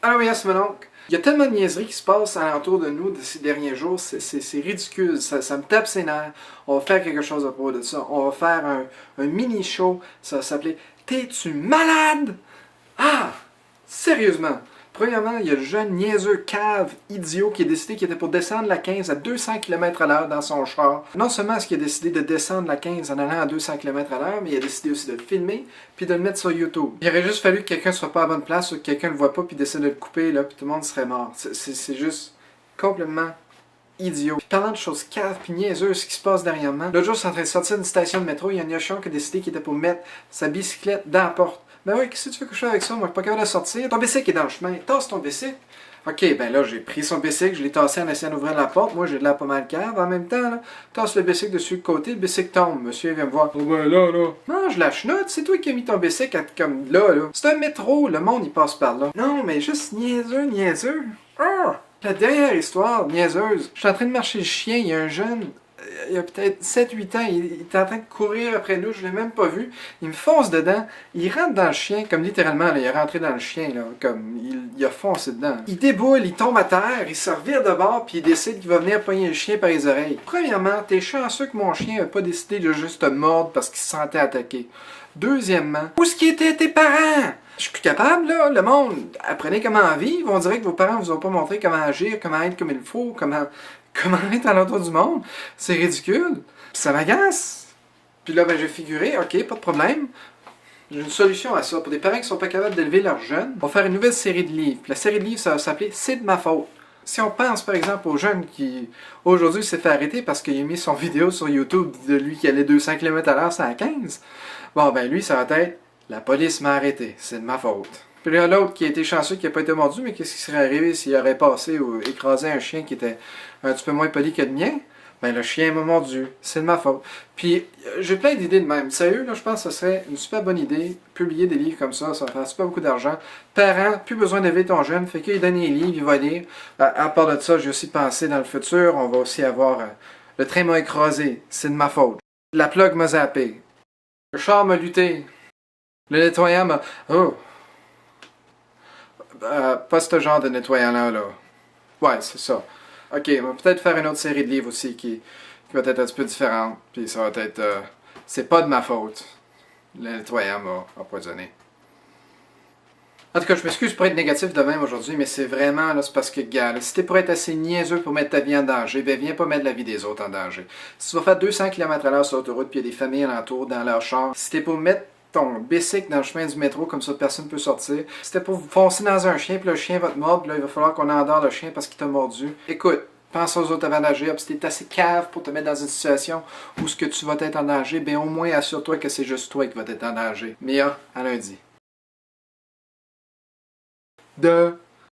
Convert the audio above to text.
Ah oui, c'est mon oncle. Il y a tellement de niaiseries qui se passent alentour de nous ces derniers jours, c'est ridicule, ça me tape ses nerfs. On va faire quelque chose à propos de ça. On va faire un mini-show, ça va s'appeler T'es-tu malade? Ah! Sérieusement! Premièrement, il y a le jeune niaiseux cave idiot qui a décidé qu'il était pour descendre la 15 à 200 km/h dans son char. Non seulement est-ce qu'il a décidé de descendre la 15 en allant à 200 km/h, mais il a décidé aussi de le filmer puis de le mettre sur YouTube. Il aurait juste fallu que quelqu'un soit pas à la bonne place ou que quelqu'un le voit pas puis décide de le couper là, puis tout le monde serait mort. C'est juste complètement idiot. Puis parlant de choses caves puis niaiseuses, ce qui se passe derrière moi, l'autre jour, c'est en train de sortir d'une station de métro, il y a un gnochon qui a décidé qu'il était pour mettre sa bicyclette dans la porte. Ben oui, qu'est-ce que tu veux que je fasse avec ça? Moi, je suis pas capable de sortir. Ton bicycle est dans le chemin. Tasse ton bicycle. Ok, ben là, j'ai pris son bicycle, je l'ai tassé en essayant d'ouvrir la porte. Moi, j'ai de l'air pas mal cave. En même temps, là, tasse le bicycle dessus le côté, le bicycle tombe. Monsieur vient me voir. Oh ben là. Non, je la chenoute. C'est toi qui as mis ton bicycle comme là. C'est un métro, le monde, il passe par là. Non, mais juste niaiseux. Ah! La dernière histoire, niaiseuse. Je suis en train de marcher le chien, il y a un jeune, il a peut-être 7-8 ans, il est en train de courir après nous, je l'ai même pas vu. Il me fonce dedans, il rentre dans le chien, comme littéralement, là, il est rentré dans le chien, là, comme il a foncé dedans. Il déboule, il tombe à terre, il se revire de bord, puis il décide qu'il va venir pogner le chien par les oreilles. Premièrement, t'es chanceux que mon chien n'a pas décidé de juste te mordre parce qu'il se sentait attaqué. Deuxièmement, où est-ce qu'ils étaient tes parents? Je suis plus capable, là. Le monde, apprenez comment vivre. On dirait que vos parents vous ont pas montré comment agir, comment être comme il faut, comment être à l'entour du monde. C'est ridicule. Puis ça m'agace. Puis là, ben, j'ai figuré, ok, pas de problème. J'ai une solution à ça. Pour des parents qui sont pas capables d'élever leurs jeunes, on va faire une nouvelle série de livres. Puis la série de livres, ça va s'appeler C'est de ma faute. Si on pense, par exemple, au jeune qui, aujourd'hui, s'est fait arrêter parce qu'il a mis son vidéo sur YouTube de lui qui allait 200 km/h, c'est à 15. Bon, ben lui, ça va être la police m'a arrêté, c'est de ma faute. Puis là, l'autre qui a été chanceux, qui n'a pas été mordu, mais qu'est-ce qui serait arrivé s'il aurait passé ou écrasé un chien qui était un petit peu moins poli que le mien? Ben le chien m'a mordu, c'est de ma faute. Puis j'ai plein d'idées de même. Sérieux, là, je pense que ce serait une super bonne idée, publier des livres comme ça va faire super beaucoup d'argent. Parents, plus besoin d'élever ton jeune, fait qu'il donne les livres, il va lire. À part de ça, j'ai aussi pensé dans le futur, on va aussi avoir le train m'a écrasé, c'est de ma faute. La plug m'a zappé. Le char m'a lutté. Le nettoyant m'a... Oh! Pas ce genre de nettoyant-là, là. Ouais, c'est ça. Ok, on va peut-être faire une autre série de livres aussi qui va être un petit peu différente. Puis ça va être... c'est pas de ma faute. Le nettoyant m'a empoisonné. En tout cas, je m'excuse pour être négatif de même aujourd'hui, mais c'est vraiment, là, c'est parce que, gars, si t'es pour être assez niaiseux pour mettre ta vie en danger, ben viens pas mettre la vie des autres en danger. Si tu vas faire 200 km/h sur l'autoroute, puis il y a des familles alentour dans leur char, si t'es pour mettre ton bicycle dans le chemin du métro, comme ça personne ne peut sortir, si t'es pour foncer dans un chien, puis le chien va te mordre, puis là, il va falloir qu'on endort le chien parce qu'il t'a mordu, écoute, pense aux autres avant d'agir, puis si t'es assez cave pour te mettre dans une situation où ce que tu vas être en danger, ben au moins assure-toi que c'est juste toi qui vas être en danger. Mia, à lundi. De